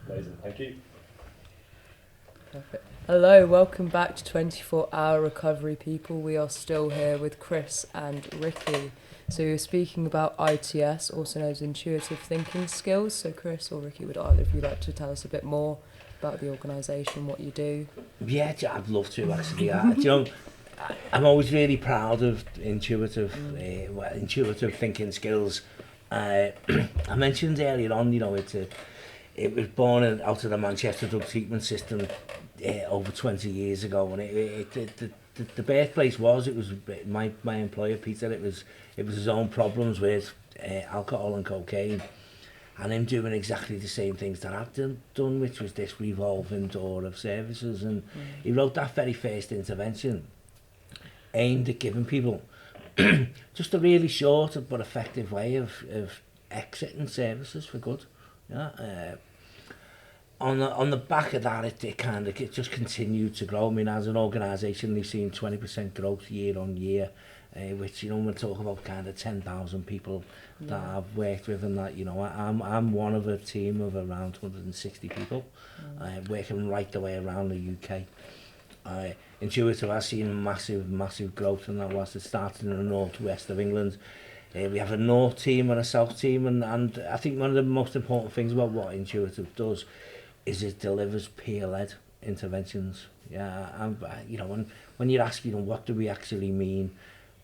Amazing, thank you. Perfect. Hello, welcome back to 24-Hour Recovery, people. We are still here with Chris and Ricky. So you're speaking about ITS, also known as Intuitive Thinking Skills. So Chris or Ricky, would either of you like to tell us a bit more about the organisation, what you do? Yeah, I'd love to actually. I'm always really proud of intuitive thinking skills. I mentioned earlier on, it was born out of the Manchester drug treatment system over 20 years ago, and the birthplace was my employer Peter. It was his own problems with alcohol and cocaine, and him doing exactly the same things that I've done, which was this revolving door of services. And he wrote that very first intervention aimed at giving people just a really short but effective way of exiting services for good. Yeah. On the back of that, it just continued to grow. I mean, as an organisation, we've seen 20% growth year on year, which, when we talk about kind of 10,000 people that I've worked with, and that, I'm one of a team of around 160 people, working right the way around the UK. Intuitive has seen massive growth, and that was it started in the northwest of England. We have a north team and a south team, and I think one of the most important things about what Intuitive does is it delivers peer-led interventions. Yeah, and when you ask, what do we actually mean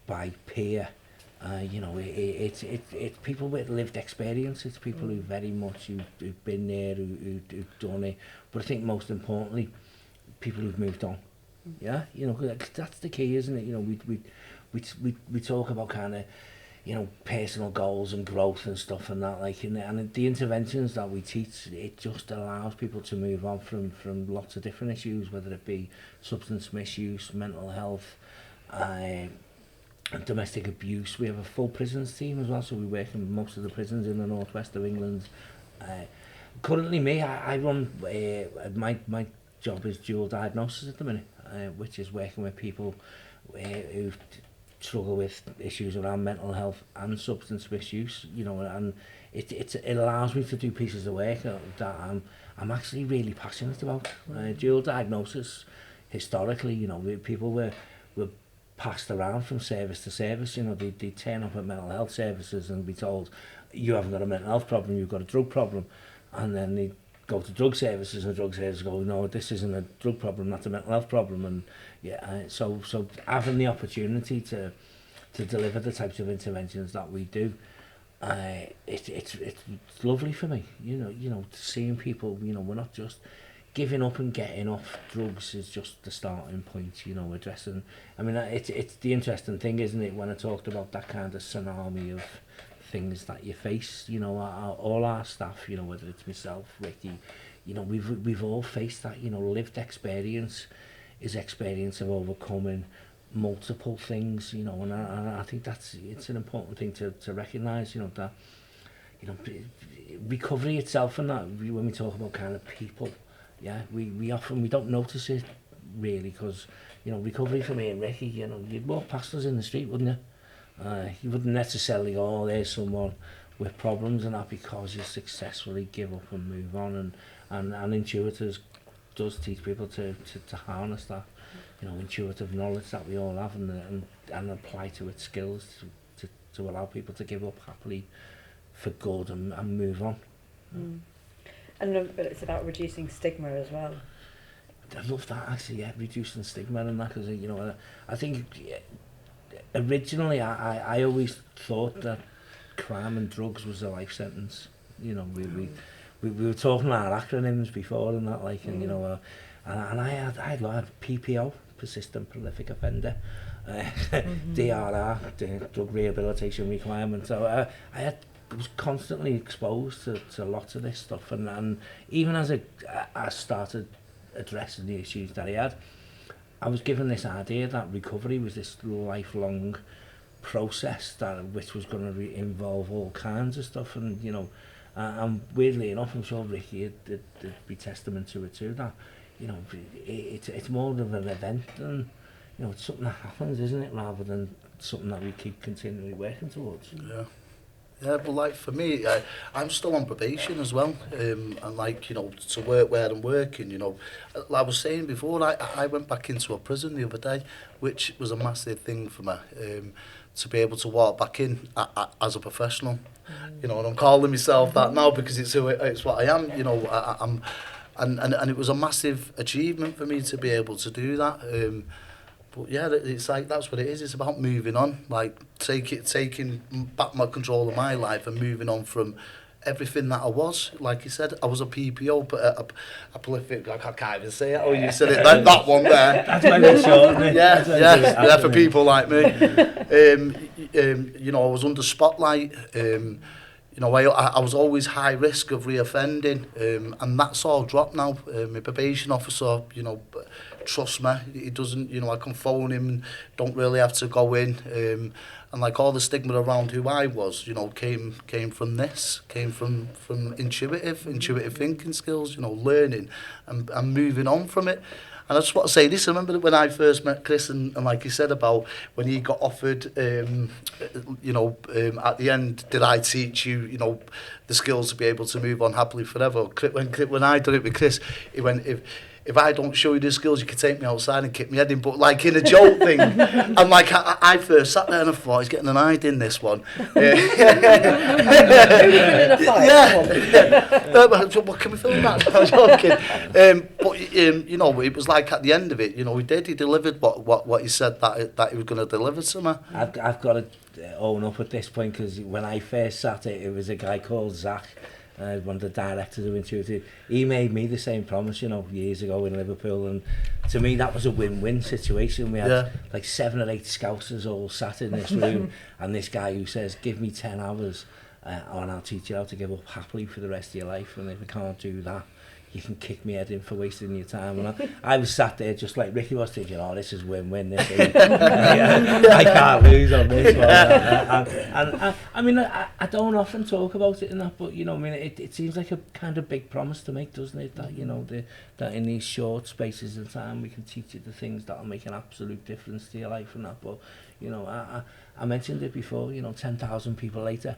by peer? It's people with lived experience. It's people who very much who've been there, who've done it. But I think most importantly, people who've moved on. Yeah, that's the key, isn't it? We talk about kind of, personal goals and growth and stuff and that, and the interventions that we teach, it just allows people to move on from lots of different issues, whether it be substance misuse, mental health, domestic abuse. We have a full prisons team as well, so we work in most of the prisons in the northwest of England. Currently I run, my job is dual diagnosis at the minute, which is working with people who struggle with issues around mental health and substance misuse, and it allows me to do pieces of work that I'm actually really passionate about. Dual diagnosis, historically, people were passed around from service to service. They turn up at mental health services and be told, you haven't got a mental health problem, you've got a drug problem, and then they go to drug services, and drug services go, no, this isn't a drug problem, that's a mental health problem. And so having the opportunity to deliver the types of interventions that we do, it's lovely for me, seeing people, we're not just giving up and getting off drugs is just the starting point, addressing. I mean, it's the interesting thing, isn't it, when I talked about that kind of tsunami of things that you face, all our staff, whether it's myself, Ricky, we've all faced that, lived experience is experience of overcoming multiple things, and I think it's an important thing to recognise, that, recovery itself, and that when we talk about kind of people, we often don't notice it really, because, recovery for me and Ricky, you'd walk past us in the street, wouldn't you? You wouldn't necessarily go, oh, there's someone with problems and that, because you successfully give up and move on, and Intuitive does teach people to harness that, intuitive knowledge that we all have, and apply to its skills to allow people to give up happily for good and move on. And it's about reducing stigma as well. I love that, actually, reducing stigma and that, because, I think originally I always thought that crime and drugs was a life sentence. We were talking about acronyms before and that, and I had PPO, persistent prolific offender, DRR, the drug rehabilitation requirement. So I was constantly exposed to lots of this stuff, and even as I started addressing the issues that I had, I was given this idea that recovery was this lifelong process which was going to involve all kinds of stuff, and and weirdly enough, I'm sure Ricky would be testament to it too, that it's more of an event than, it's something that happens, isn't it, rather than something that we keep continually working towards. Yeah, but like for me, I'm still on probation as well, and like, you know, to work where I'm working, you know, like I was saying before, I went back into a prison the other day, which was a massive thing for me, to be able to walk back in as a professional, you know, and I'm calling myself that now because it's what I am, you know, I'm, and it was a massive achievement for me to be able to do that. But yeah, it's like, that's what it is. It's about moving on, like taking back my control of my life and moving on from everything that I was. Like you said, I was a PPO, but a prolific, I can't even say it. Oh, you said it, that one there. That's why we're short, isn't it? Yeah, for people like me. You know, I was under spotlight. You know, I was always high risk of reoffending, and that's all dropped now. My probation officer, you know, trust me, he doesn't, you know, I can phone him and don't really have to go in, and like all the stigma around who I was, you know, came from this, came from intuitive thinking skills, you know, learning and moving on from it. And I just want to say this, I remember when I first met Chris, and like you said about when he got offered, you know, at the end, did I teach you, you know, the skills to be able to move on happily forever? When I did it with Chris, he went, if I don't show you the skills, you can take me outside and kick me head in, but like in a joke thing. And like I first sat there and I thought, he's getting an eye in this one. What can we film that? I'm joking. But you know, it was like at the end of it, you know, he delivered what he said that he was going to deliver to me. I've got to own up at this point, because when I first sat it was a guy called Zach, one of the directors of Intuitive. He made me the same promise, you know, years ago in Liverpool, and to me that was a win-win situation. We had like 7 or 8 scousers all sat in this room, and this guy who says, give me 10 hours and I'll teach you how to give up happily for the rest of your life, and if I can't do that, you can kick me head in for wasting your time. And I was sat there just like Ricky was, thinking, oh, this is win-win, this is, I can't lose on this one. And I mean, I don't often talk about it in that, but, you know, I mean, it seems like a kind of big promise to make, doesn't it? That, you know, that in these short spaces of time we can teach you the things that will make an absolute difference to your life and that. But, you know, I mentioned it before, you know, 10,000 people later,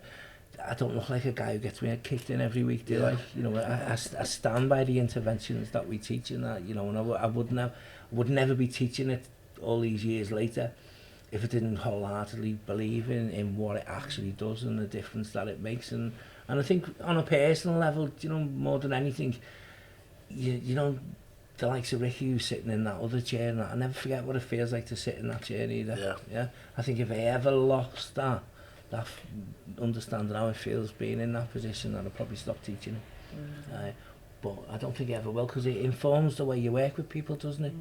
I don't look like a guy who gets me kicked in every week, do I? You know, I stand by the interventions that we teach in that, you know, and I would never be teaching it all these years later if I didn't wholeheartedly believe in what it actually does and the difference that it makes. And I think on a personal level, you know, more than anything, you know, the likes of Ricky who's sitting in that other chair, and I never forget what it feels like to sit in that chair either. Yeah. I think if I ever lost that understanding how it feels being in that position, I'd probably stop teaching it. But I don't think I ever will, because it informs the way you work with people, doesn't it?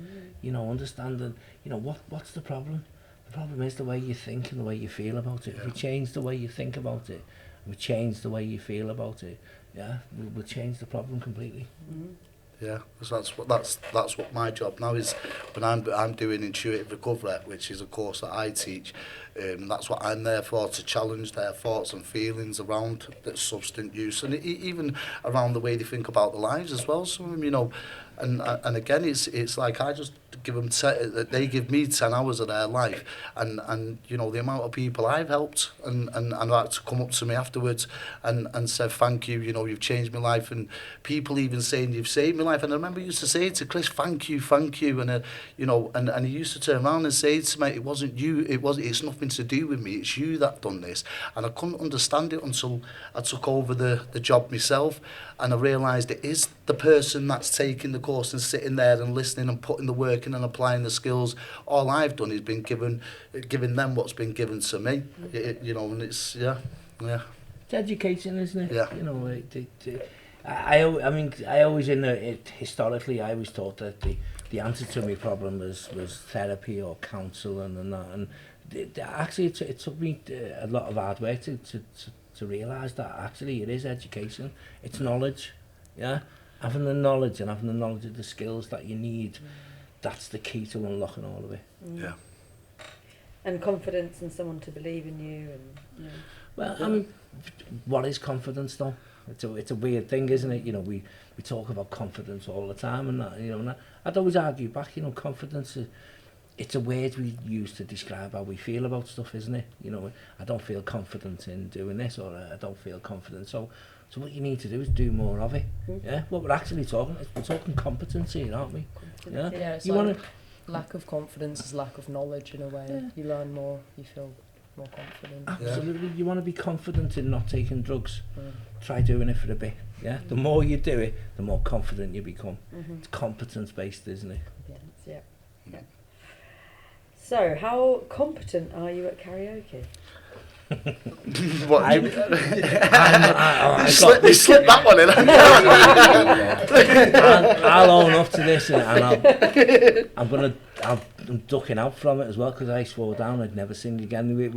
You know, understanding, you know, what's the problem? The problem is the way you think and the way you feel about it. If we change the way you think about it, and we change the way you feel about it, we'll change the problem completely. Yeah, because that's what my job now is. When I'm doing intuitive recovery, which is a course that I teach, that's what I'm there for, to challenge their thoughts and feelings around the substance use, and even around the way they think about their lives as well. Some of them, you know, and again, it's like I just give them they give me 10 hours of their life, and you know, the amount of people I've helped and like to come up to me afterwards and said thank you, you know, you've changed my life, and people even saying you've saved my life. And I remember I used to say to Chris, thank you, and you know, and he used to turn around and say to me, it wasn't you, it's nothing to do with me, it's you that done this. And I couldn't understand it until I took over the job myself, and I realised it is the person that's taking the course and sitting there and listening and putting the work in and applying the skills. All I've done is been giving them what's been given to me. You know, and it's It's education, isn't it? Yeah. You know, I mean, I always historically I was taught that the answer to my problem was therapy or counselling and that, and actually it took me a lot of hard work to realise that actually it is education, it's knowledge, having the knowledge and having the knowledge of the skills that you need, that's the key to unlocking all of it. Yeah. And confidence in someone to believe in you, and you know. Well, I mean, what is confidence though? It's a weird thing, isn't it? You know, we talk about confidence all the time, and that, you know, and I'd always argue back, you know, confidence it's a word we use to describe how we feel about stuff, isn't it? You know, I don't feel confident in doing this, or I don't feel confident. So what you need to do is do more of it. Yeah, what we're actually talking, we're talking competency, aren't we? Yeah, Yeah, it's you like want to. lack of confidence is lack of knowledge in a way. Yeah. You learn more, you feel more confident. Absolutely, you want to be confident in not taking drugs. Mm. Try doing it for a bit. Yeah, the more you do it, the more confident you become. It's competence based, isn't it? Yeah. So, how competent are you at karaoke? What? I They slipped that one in. I'll own up to this, and I'm ducking out from it as well, because I swore down I'd never sing again. It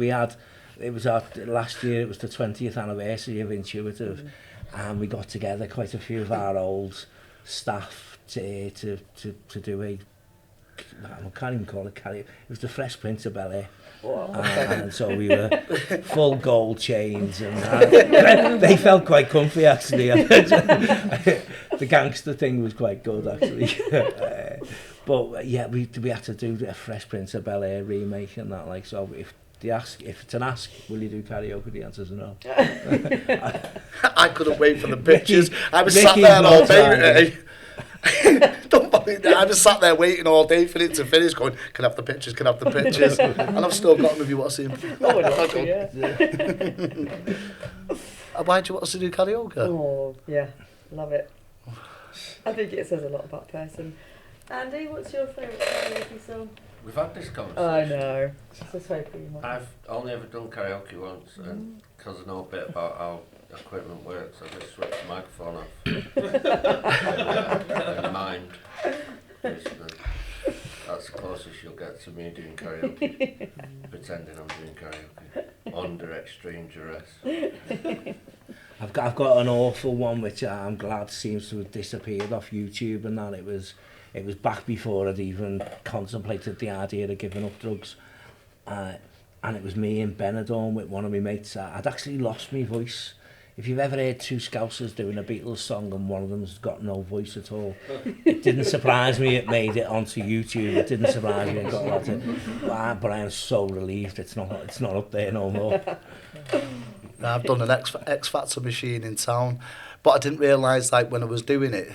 was last year. It was the 20th anniversary of Intuitive, and we got together quite a few of our old staff to do a. I can't even call it karaoke. It was the Fresh Prince of Bel-Air. And so we were full gold chains, and they felt quite comfy actually. The gangster thing was quite good actually. But yeah, we had to do a Fresh Prince of Bel-Air remake and that, like, so if it's an ask, will you do karaoke? The answer's no. I couldn't wait for the pictures. I was Ricky's sat there not all trying. day. Don't bother. I was sat there waiting all day for it to finish, going, can I have the pictures, can I have the pictures? And I've still got them if you want to see them. Oh, I'd love to, yeah. Why do you want us to do karaoke? Oh, yeah, love it. I think it says a lot about a person. Andy, what's your favourite karaoke song? We've had this conversation. I know. Just hoping you might. I've only ever done karaoke once, and because I know a bit about how equipment works, I just switched the microphone off. And mind. Basically. That's the closest you'll get to me doing karaoke. Pretending I'm doing karaoke. Under extreme duress. I've got an awful one which I'm glad seems to have disappeared off YouTube, and that it was back before I'd even contemplated the idea of giving up drugs, and it was me in Benidorm with one of my mates. I'd actually lost my voice. If you've ever heard two Scousers doing a Beatles song and one of them's got no voice at all, it didn't surprise me it made it onto YouTube. It didn't surprise me it got onto, but I am so relieved it's not up there no more. I've done an X Factor machine in town, but I didn't realise, like, when I was doing it,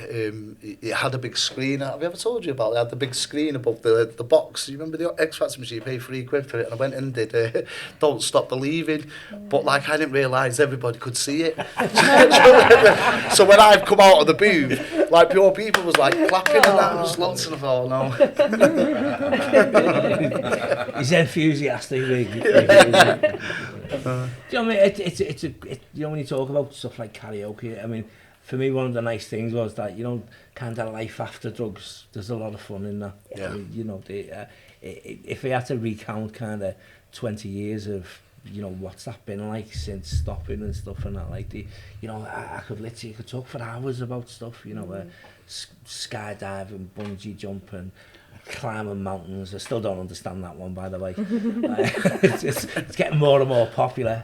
it had a big screen. Have I ever told you about it? It had the big screen above the box. You remember the X Factor machine? You pay £3 for it, and I went in and did Don't Stop Believing. But, like, I didn't realise everybody could see it. So when I've come out of the booth, like, pure people was like clapping and that, and just lots of all no. He's enthusiastic. Do you know what I mean? It's you know, when you talk about stuff like karaoke, I mean, for me, one of the nice things was that, you know, kind of life after drugs, there's a lot of fun in that. Yeah. You know, if I had to recount kind of 20 years of, you know, what's that been like since stopping and stuff and that, like, you know, I could talk for hours about stuff, you know, skydiving, bungee jumping, climbing mountains. I still don't understand that one, by the way. It's getting more and more popular.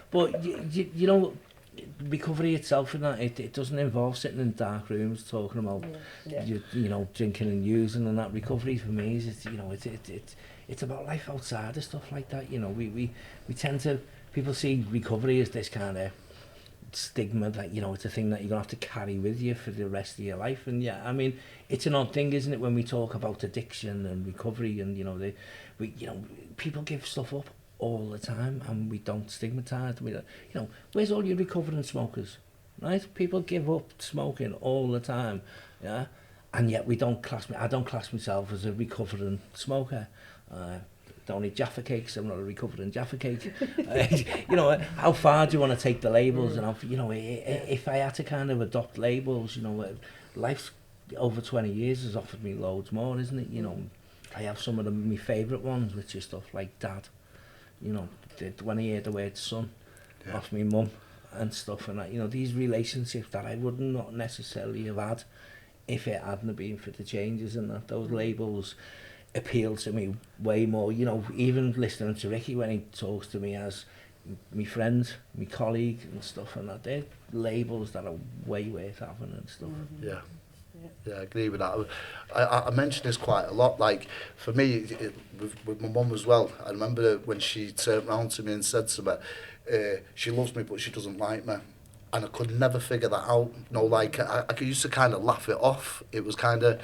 But you know, recovery itself, in that it doesn't involve sitting in dark rooms talking about you know, drinking and using and that. Recovery for me is, you know, it's about life outside of stuff like that. You know, we tend to, people see recovery as this kind of stigma that, you know, it's a thing that you're gonna have to carry with you for the rest of your life. And yeah, I mean, it's an odd thing, isn't it, when we talk about addiction and recovery, and you know, you know, people give stuff up all the time and we don't stigmatise. You know, where's all your recovering smokers, right? People give up smoking all the time, yeah, and yet I don't class myself as a recovering smoker. Don't eat Jaffa cakes, I'm not a recovering Jaffa cake. You know, how far do you want to take the labels? And you know, if I had to kind of adopt labels, you know, life's over 20 years has offered me loads more, isn't it? You know, I have some of my favourite ones, which is stuff like Dad. You know, when I hear the word son off me mum and stuff, and that, you know, these relationships that I would not necessarily have had if it hadn't been for the changes, and that those labels appeal to me way more. You know, even listening to Ricky when he talks to me as my friend, my colleague and stuff, and that, they're labels that are way worth having and stuff. Yeah. Yeah, I agree with that. I mention this quite a lot. Like, for me, with my mum as well, I remember when she turned round to me and said to me, she loves me, but she doesn't like me. And I could never figure that out. You know, like, I used to kind of laugh it off. It was kind of,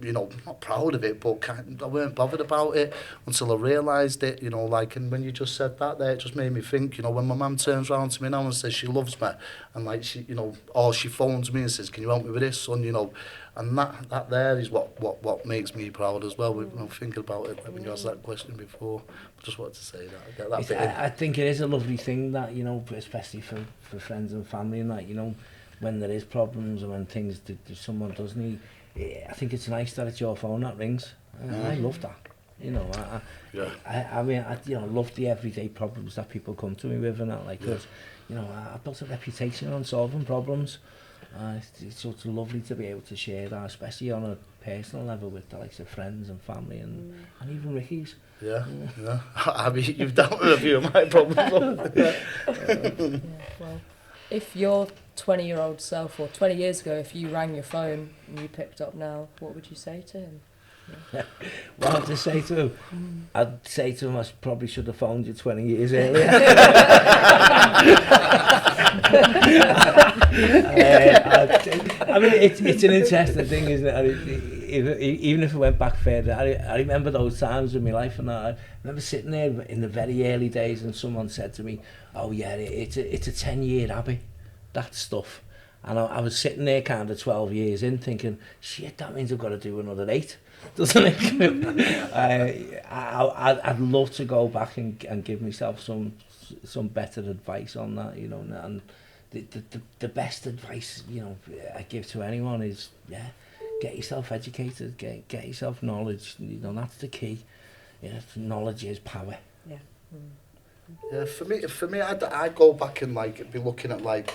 you know, not proud of it, but I weren't bothered about it until I realised it, you know, like, and when you just said that there, it just made me think, you know, when my mum turns around to me now and says she loves me, and like, she, you know, or she phones me and says, can you help me with this, son, you know, and that there is what makes me proud as well, you know, thinking about it, like when you asked that question before. I just wanted to say that. I get that bit in. I think it is a lovely thing that, you know, especially for friends and family, and that, you know, when there is problems or when things that someone does need, I think it's nice that it's your phone that rings. I love that. You know, I mean, you know, love the everyday problems that people come to me with and that, like, because, you know, I've built a reputation on solving problems. It's sort of lovely to be able to share that, especially on a personal level with the likes of friends and family and even Ricky's. Yeah. I mean, you've dealt with a few of my problems. Well, if your 20-year-old self, or 20 years ago, if you rang your phone and you picked up now, what would you say to him? What I'd say to him? I'd say to him, I probably should have phoned you 20 years earlier. I mean, it's an interesting thing, isn't it? Even if it went back further, I remember those times in my life, and I remember sitting there in the very early days, and someone said to me, "Oh yeah, it's a 10-year habit, that stuff." And I was sitting there kind of 12 years in thinking, shit, that means I've got to do another 8, doesn't it? I'd love to go back and give myself some better advice on that, you know. And the best advice, you know, I give to anyone is, get yourself educated, get yourself knowledge, you know, that's the key. Yeah, knowledge is power. Yeah. Yeah, for me, I'd go back and like be looking at like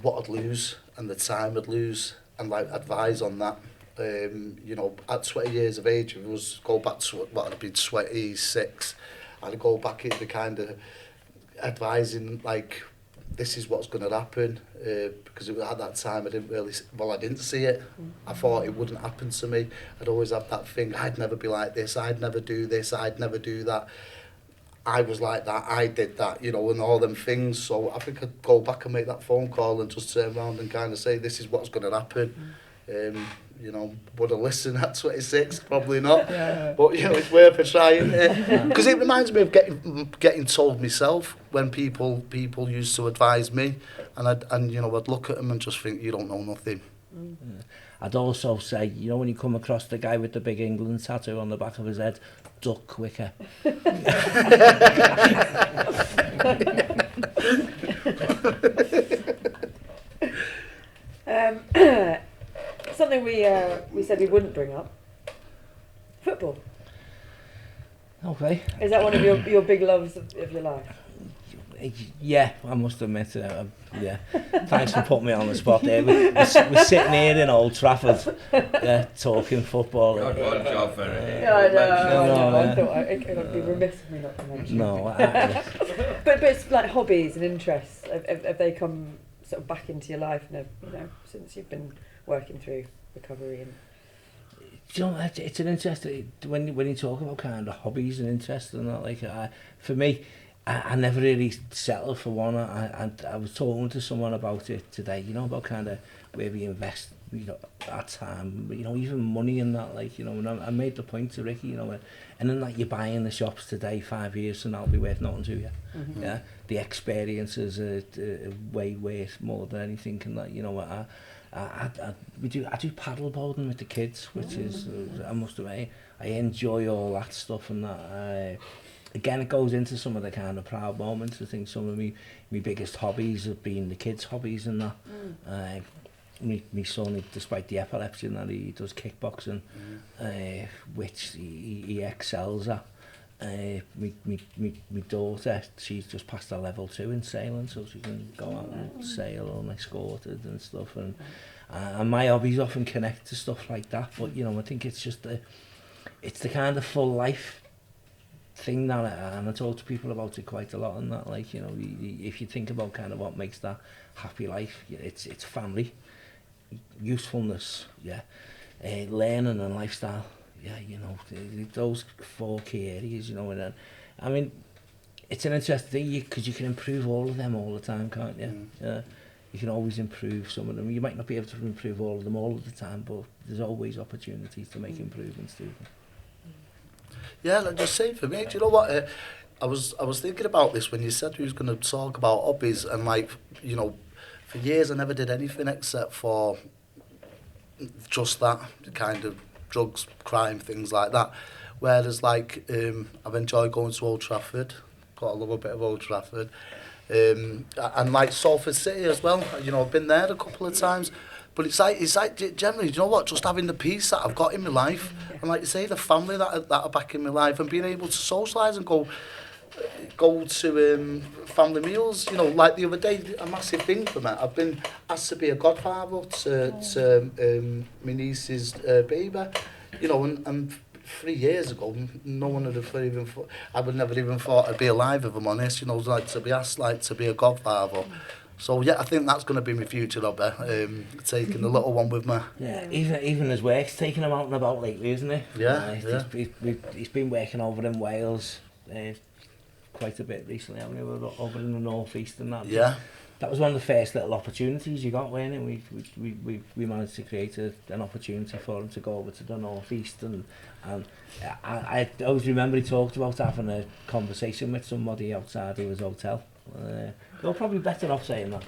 what I'd lose and the time I'd lose and like advise on that. You know, at 20 years of age, if it was go back to what I'd been 26, I'd go back into kind of advising like this is what's going to happen, because at that time I didn't see it. I thought it wouldn't happen to me. I'd always have that thing, I'd never be like this, I'd never do this, I'd never do that. I was like that, I did that, you know, and all them things. So I think I'd go back and make that phone call and just turn around and kind of say, this is what's going to happen. You know, would I listen at 26? Probably not. But, you know, it's worth a try, isn't it? Because it reminds me of getting told myself when people used to advise me. And you know, I'd look at them and just think, you don't know nothing. I'd also say, you know, when you come across the guy with the big England tattoo on the back of his head, duck quicker. Something we said we wouldn't bring up. Football. Okay. Is that one of your big loves of your life? Yeah, I must admit it. Yeah. Thanks for putting me on the spot there. We're sitting here in Old Trafford, talking football. God, one job for it. Yeah, I No, I thought it would be remiss of me not to mention. No. But it's like hobbies and interests. Have they come sort of back into your life? You know, since you've been working through recovery and. You know, it's an interesting when you talk about kind of hobbies and interests and that. Like, for me, I never really settled for one. I was talking to someone about it today. You know, about kind of where we invest, you know, our time, you know, even money and that. Like, you know, and I made the point to Ricky, you know, and then like you buy in the shops today, 5 years from now, it'll be worth nothing to you. Mm-hmm. Yeah, the experiences are way worth more than anything. And that, you know, I do paddle boarding with the kids, which is I must admit I enjoy all that stuff and that. Again, it goes into some of the kind of proud moments. I think some of my biggest hobbies have been the kids' hobbies and that. My son, despite the epilepsy and that, he does kickboxing, which he excels at. My daughter, she's just passed her level 2 in sailing, so she can go out and sail unescorted and stuff. And my hobbies often connect to stuff like that. But you know, I think it's just it's the kind of full life thing that, and I talk to people about it quite a lot. And that, like, you know, if you think about kind of what makes that happy life, it's family. usefulness, learning and lifestyle, those 4 key areas, and then, I mean, it's an interesting thing because you can improve all of them all the time, can't you? You can always improve some of them. You might not be able to improve all of them all of the time, but there's always opportunities to make improvements to them. Yeah, like just say for me, do you know what? I was thinking about this when you said we was going to talk about hobbies, and like, for years I never did anything except for just that kind of drugs, crime, things like that. Whereas like I've enjoyed going to Old Trafford, got a little bit of Old Trafford, and like Salford City as well. I've been there a couple of times. But it's like generally, you know what, just having the peace that I've got in my life, and like you say, the family that are back in my life, and being able to socialise and go to family meals. Like the other day, a massive thing for me. I've been asked to be a godfather to my niece's baby. And 3 years ago, no one would have even I would never even thought I'd be alive if I'm honest. Like to be asked like to be a godfather. So yeah, I think that's going to be my future hobby, taking the little one with me. Yeah, even his work's taking him out and about lately, isn't it? He's been working over in Wales quite a bit recently, haven't we? We're over in the North East and that. Yeah. That was one of the first little opportunities you got, weren't it? We managed to create an opportunity for him to go over to the North East, and I always remember he talked about having a conversation with somebody outside of his hotel. You're probably better off saying that.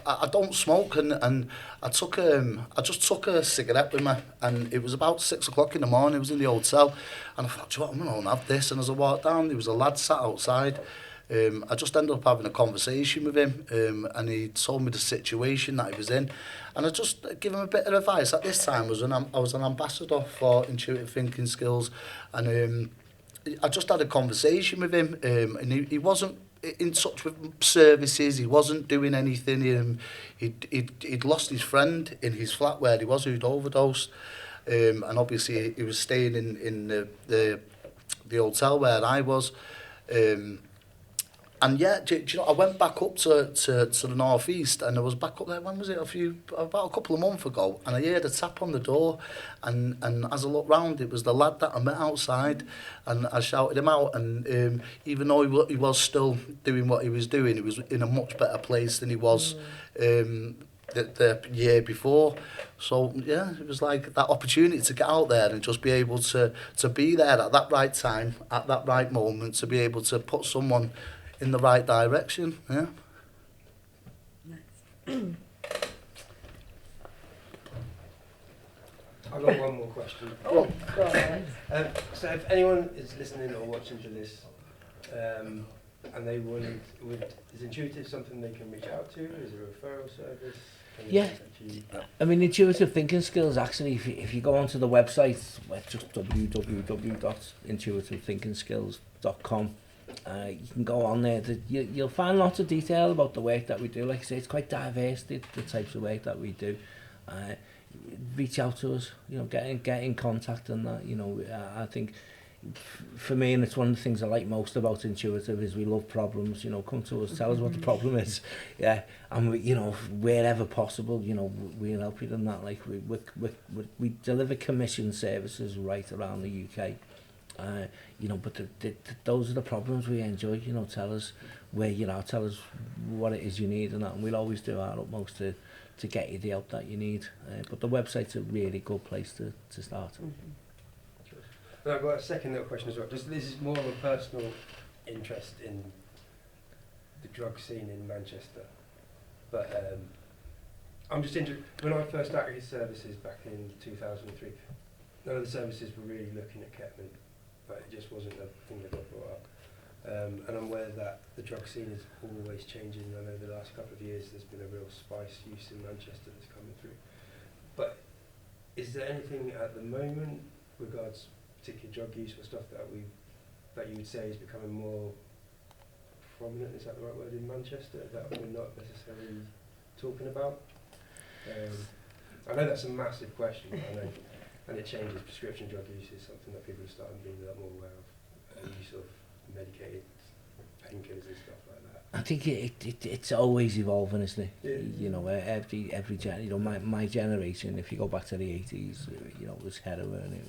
I don't smoke, and I just took a cigarette with me, and it was about 6 o'clock in the morning. It was in the hotel, and I thought, I'm going to have this. And as I walked down, there was a lad sat outside. I just ended up having a conversation with him, and he told me the situation that he was in, and I just gave him a bit of advice. At this time, I was an ambassador for Intuitive Thinking Skills, and I just had a conversation with him, and he wasn't in touch with services. He wasn't doing anything. He'd lost his friend in his flat where he was, who'd overdosed, and obviously he was staying in the hotel where I was. And yeah, do you know, I went back up to the North East, and I was back up there, when was it, about a couple of months ago, and I heard a tap on the door, and as I looked round, it was the lad that I met outside, and I shouted him out, and even though he was still doing what he was doing, he was in a much better place than he was the year before. So yeah, it was like that opportunity to get out there and just be able to be there at that right time, at that right moment, to be able to put someone in the right direction. Yeah. I've got one more question. Go on, So if anyone is listening or watching to this, and they is Intuitive something they can reach out to? Is there a referral service? Yeah. I mean, Intuitive Thinking Skills, actually, if you go onto the website, just www.intuitivethinkingskills.com, you can go on there. You'll find lots of detail about the work that we do. Like I say, it's quite diverse, the types of work that we do. Reach out to us, get in contact, and that, I think for me, and it's one of the things I like most about Intuitive, is we love problems. Come to us, tell us what the problem is, and wherever possible, we'll help you in that. Like we deliver commission services right around the UK. But those are the problems we enjoy. Tell us where tell us what it is you need, and that, and we'll always do our utmost to get you the help that you need. But the website's a really good place to start. But I've got a second little question as well. This is more of a personal interest in the drug scene in Manchester. But I'm just interested, when I first started his services back in 2003, none of the services were really looking at ketamine, but it just wasn't a thing that got brought up. And I'm aware that the drug scene is always changing. I know the last couple of years there's been a real spice use in Manchester that's coming through. But is there anything at the moment regards particular drug use or stuff that you would say is becoming more prominent, is that the right word, in Manchester, that we're not necessarily talking about? I know that's a massive question, I know, and it changes. Prescription drug use is something that people are starting to be a lot more aware of, use of medicated painkillers and stuff like that. I think it's always evolving, isn't it? Yeah. You know, every you know, my generation, if you go back to the 80s, you know, it was heroin,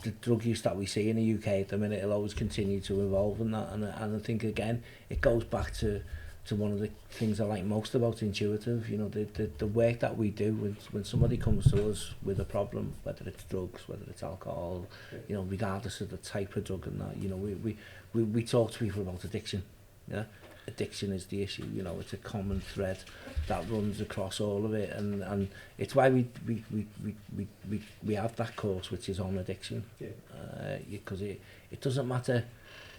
the drug use that we see in the UK at the minute, it'll always continue to evolve in that, and I think again, it goes back to one of the things I like most about Intuitive, you know, the work that we do when somebody comes to us with a problem, whether it's drugs, whether it's alcohol, you know, regardless of the type of drug and that, you know, we talk to people about addiction, yeah. Addiction is the issue, you know, it's a common thread that runs across all of it, and it's why we have that course which is on addiction, because it doesn't matter,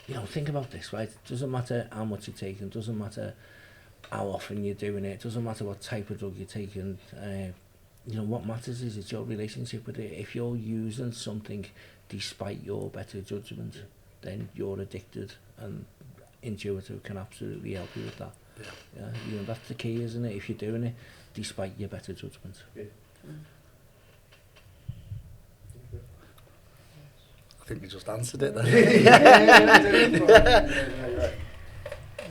you know, think about this, right? It doesn't matter how much you're taking, it doesn't matter how often you're doing it, it doesn't matter what type of drug you're taking, you know, what matters is it's your relationship with it. If you're using something despite your better judgment, then you're addicted, and Intuitive can absolutely help you with that. Yeah, you know, that's the key, isn't it? If you're doing it despite your better judgment. Yeah. I think we just answered it then.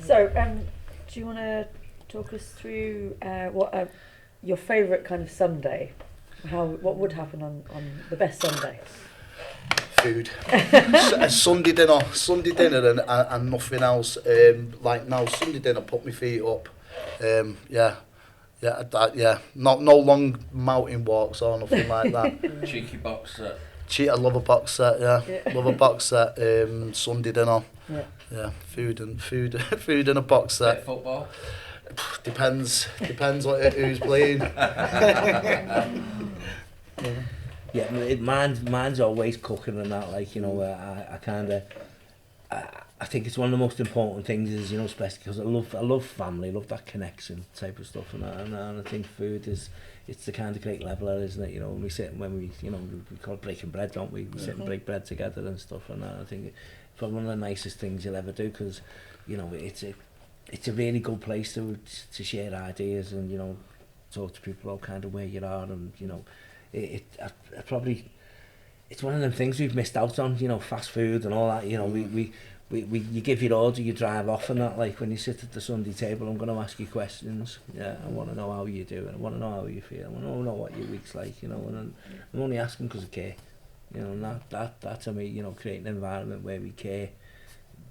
So, do you want to talk us through what your favourite kind of Sunday? What would happen on the best Sunday? Food. Sunday dinner and nothing else. Like now, Sunday dinner, put my feet up. Not no long mountain walks or nothing like that. Cheeky box set. I love a box set. Yeah. Love a box set. Sunday dinner. Yeah. Food and a box set. Football. Depends who's playing. Yeah, mine's always cooking and that, like, you know, I think it's one of the most important things is, you know, especially because I love family, love that connection type of stuff, and I think food it's the kind of great leveler, isn't it? You know, when we you know, we call it breaking bread, don't we? We sit and break bread together and stuff, and I think it's one of the nicest things you'll ever do, because, you know, it's a really good place to share ideas and, you know, talk to people about kind of where you are, and, you know, I probably, it's one of them things we've missed out on, you know, fast food and all that, you know, we you give your order, you drive off and that, like when you sit at the Sunday table, I'm going to ask you questions, yeah, I want to know how you do, and I want to know how you feel, I want to know what your week's like, you know, and I'm only asking because I care, you know, and that to me, you know, creating an environment where we care,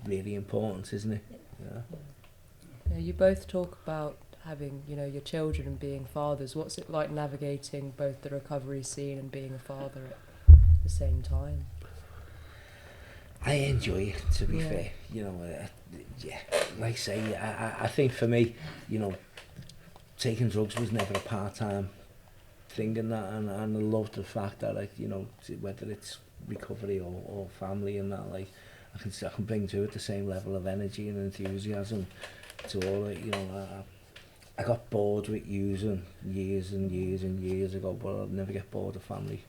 really important, isn't it? Yeah. You both talk about having, you know, your children and being fathers. What's it like navigating both the recovery scene and being a father at the same time? I enjoy it, to be fair, you know, like I say, I think for me, you know, taking drugs was never a part-time thing, and that, and I love the fact that, like, you know, whether it's recovery or family and that, like, I can bring to it the same level of energy and enthusiasm to all it, you know. I got bored with using years and years and years ago, but I'll never get bored of family.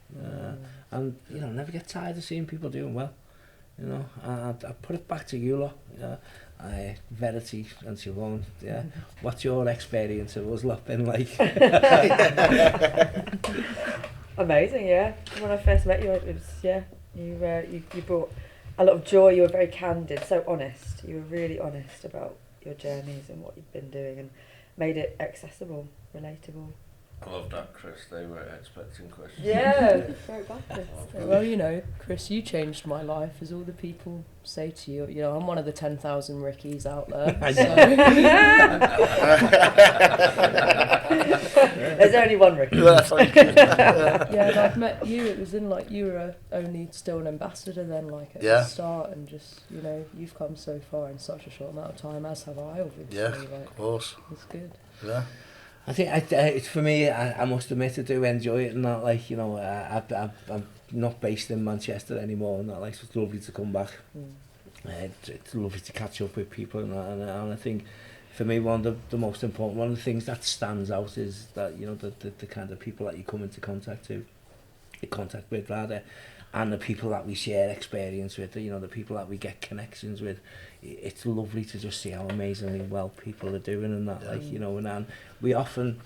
And, you know, never get tired of seeing people doing well. You know, I put it back to you lot. Yeah. Verity and Siobhan, yeah. What's your experience of us lot been like? Amazing, yeah. When I first met you, it was, you brought a lot of joy. You were very candid, so honest. You were really honest about your journeys and what you've been doing, and made it accessible, relatable. I love that, Chris. They were expecting questions. Yeah, very bad. Well, you know, Chris, you changed my life, as all the people say to you. You know, I'm one of the 10,000 Rickies out there. So. There's only one Ricky. Yeah, and I've met you. It was in, like, you were only still an ambassador then, like, at the start, and just, you know, you've come so far in such a short amount of time, as have I, obviously. Yeah, like, of course. It's good. Yeah. I think it's for me. I must admit I do enjoy it, and that, like, you know, I'm not based in Manchester anymore, and that, like, so it's lovely to come back. It's lovely to catch up with people, and I think for me one of the most important, one of the things that stands out is that, you know, the kind of people that you come into contact with rather, and the people that we share experience with, you know, the people that we get connections with. It's lovely to just see how amazingly well people are doing, and that, like, you know, and we often,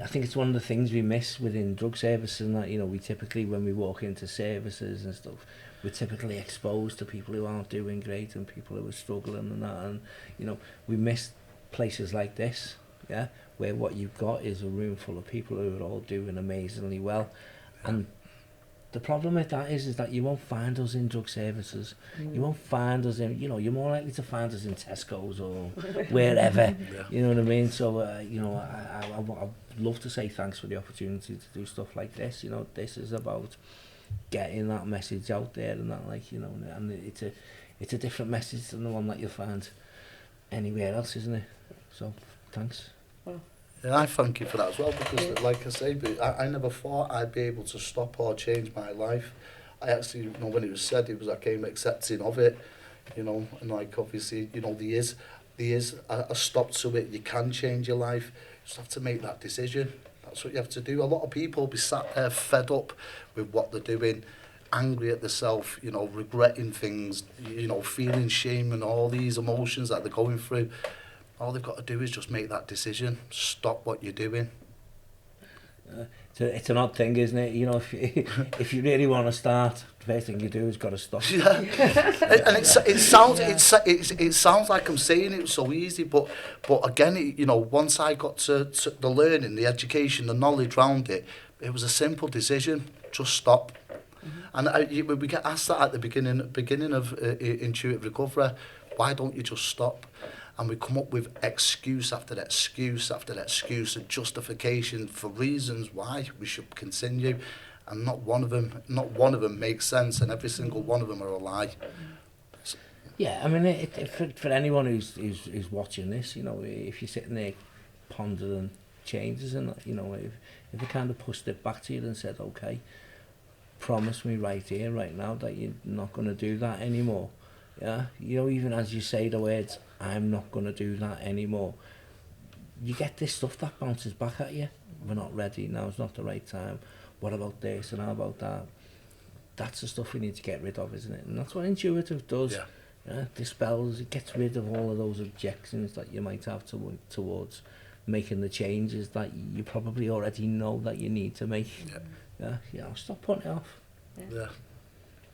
I think it's one of the things we miss within drug services, and that, you know, we typically, when we walk into services and stuff, we're typically exposed to people who aren't doing great and people who are struggling and that, and, you know, we miss places like this, yeah, where what you've got is a room full of people who are all doing amazingly well. And the problem with that is that you won't find us in drug services. You won't find us in, you know, you're more likely to find us in Tesco's or wherever. Yeah. You know what I mean? So, you know, I'd love to say thanks for the opportunity to do stuff like this. You know, this is about getting that message out there and that, like, you know, and it's a different message than the one that you'll find anywhere else, isn't it? So, thanks. Yeah, I thank you for that as well, because like I say, I never thought I'd be able to stop or change my life. I actually, you know, when it was said, I came accepting of it, you know, and like obviously, you know, there is a stop to it. You can change your life. You just have to make that decision. That's what you have to do. A lot of people be sat there fed up with what they're doing, angry at themselves, you know, regretting things, you know, feeling shame and all these emotions that they're going through. All they've got to do is just make that decision. Stop what you're doing. It's an odd thing, isn't it? You know, if you really want to start, the first thing you do is got to stop. Yeah, and it sounds like I'm saying it so easy, but again, you know, once I got to the learning, the education, the knowledge around it, it was a simple decision. Just stop. And we get asked that at the beginning of intuitive recovery. Why don't you just stop? And we come up with excuse after excuse after excuse and justification for reasons why we should continue, and not one of them makes sense, and every single one of them are a lie. Yeah, I mean, for anyone who's watching this, you know, if you're sitting there pondering changes and, you know, if they kind of pushed it back to you and said, okay, promise me right here, right now, that you're not going to do that anymore. Yeah, you know, even as you say the words, I'm not going to do that anymore, you get this stuff that bounces back at you. We're not ready, now's not the right time. What about this and how about that? That's the stuff we need to get rid of, isn't it? And that's what intuitive does. Yeah. Yeah, dispels, it gets rid of all of those objections that you might have towards making the changes that you probably already know that you need to make. Yeah. Yeah, you know, stop putting it off. Yeah.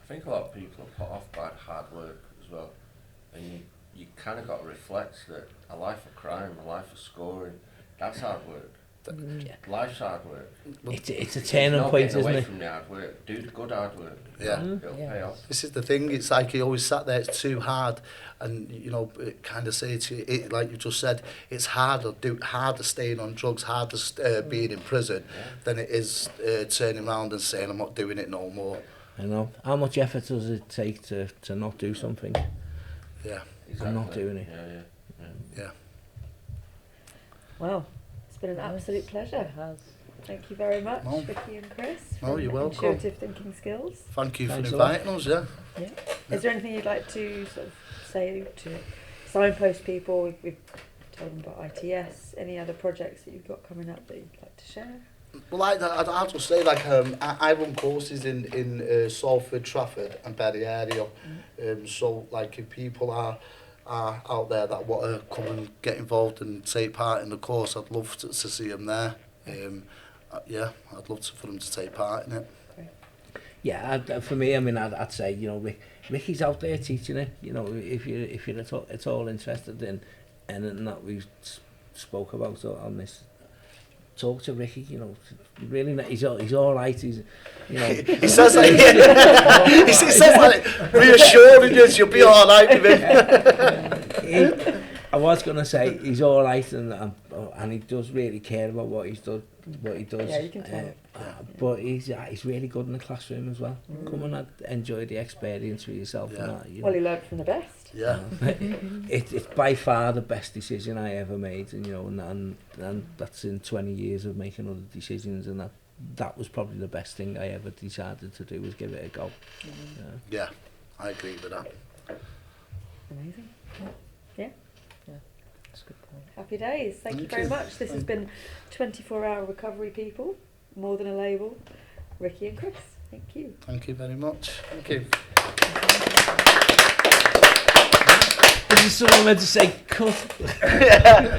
I think a lot of people are put off by hard work as well, and you kind of got to reflect that a life of crime, a life of scoring, that's hard work. Yeah. Life's hard work. It's a turning point, isn't away it? from the hard work. Do the good hard work. Yeah. It'll pay off. This is the thing, it's like he always sat there, it's too hard, and you know, it kind of say to you, like you just said, it's harder staying on drugs, harder being in prison than it is turning around and saying I'm not doing it no more. I know. How much effort does it take to not do something? Yeah. Exactly. I'm not doing it. Yeah. Wow, it's been an absolute pleasure. It has. Thank you very much, No. Vicky and Chris. No, from you're welcome. Intuitive Thinking Skills. Thank you Thanks for a lot. inviting us, yeah. Yeah. Is there anything you'd like to sort of say to signpost people? We've told them about ITS. Any other projects that you've got coming up that you'd like to share? Well, I'd just say, like, I run courses in Salford, Trafford and Berry area. So, like, if people are out there that want to come and get involved and take part in the course, I'd love to see them there. Yeah, I'd love for them to take part in it. Yeah, for me, I mean, I'd say, you know, Ricky's out there teaching it. You know, if you're at all interested in anything that we spoke about on this, talk to Ricky. You know, really, he's all right. He's, you know, He says like, he says like reassuring you, you'll be all right with him. I was gonna say he's all right, and he does really care about what he does. Yeah, you can tell. But he's really good in the classroom as well. Come and enjoy the experience for yourself. Yeah. And that, you know. Well, he learned from the best. Yeah. It's by far the best decision I ever made, and you know, and that's in 20 years of making other decisions, and that was probably the best thing I ever decided to do, was give it a go. Yeah, I agree with that. Amazing. That's a good point. Happy days. Thank you very much. This has been 24-hour recovery people, more than a label. Ricky and Chris. Thank you. Thank you very much. Thank you. This is someone meant to say cut.